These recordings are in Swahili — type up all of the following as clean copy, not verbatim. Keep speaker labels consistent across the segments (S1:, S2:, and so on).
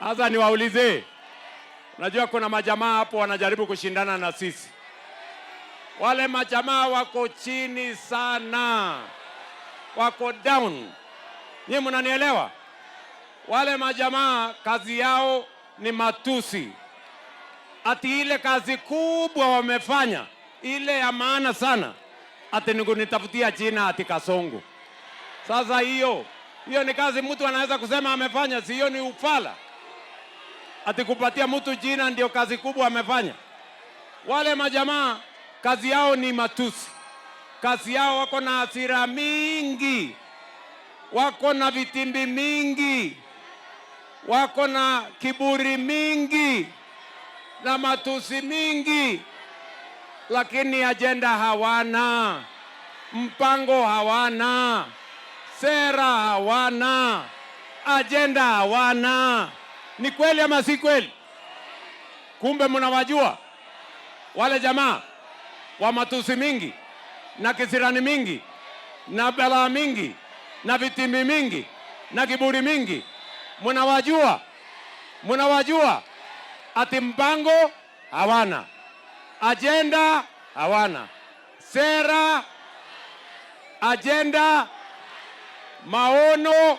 S1: Sasa niwaulize, unajua kuna majamaa hapo wanajaribu kushindana na sisi. Wale majamaa wako chini sana, wako down. Nyinyi mnanielewa? Wale majamaa kazi yao ni matusi. Ati ile kazi kubwa wamefanya, ile ya maana sana, ati nikunitafutia jina ati Kasongo. Sasa hiyo ni kazi mtu anaweza kusema amefanya, si hiyo ni ufala? Ati kupatia mtu jina ndio kazi kubwa amefanya? Wale majamaa kazi yao ni matusi. Kazi yao wako na hasira mingi, wako na vitimbi mingi, wako na kiburi mingi na matusi mingi, lakini ajenda hawana, mpango hawana, sera hawana, ajenda hawana. Ni kweli ama si kweli? Kumbe mnawajua wale jamaa wa matusi mingi na kisirani mingi na balaa mingi na vitimbi mingi na kiburi mingi. Mnawajua ati mpango hawana, ajenda hawana, sera, ajenda, maono,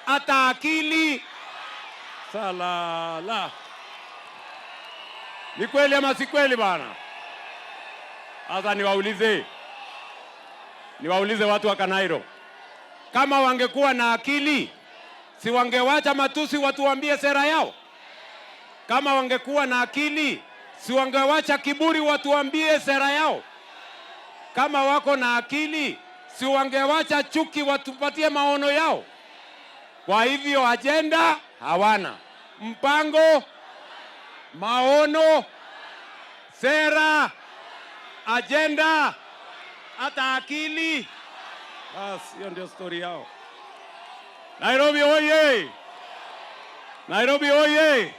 S1: hata akili. Salala. Ni kweli ama si kweli bana? Sasa niwaulize watu wa Kanairo, kama wangekuwa na akili, si wangewacha matusi watuambie sera yao? Kama wangekuwa na akili, si wangewacha kiburi watuambie sera yao? Kama wako na akili, si wangewacha chuki watupatie maono yao? Kwa hivyo ajenda hawana, mpango, maono, sera, ajenda, hata akili. Basi hiyo ndio story yao. Nairobi oye! Nairobi oye!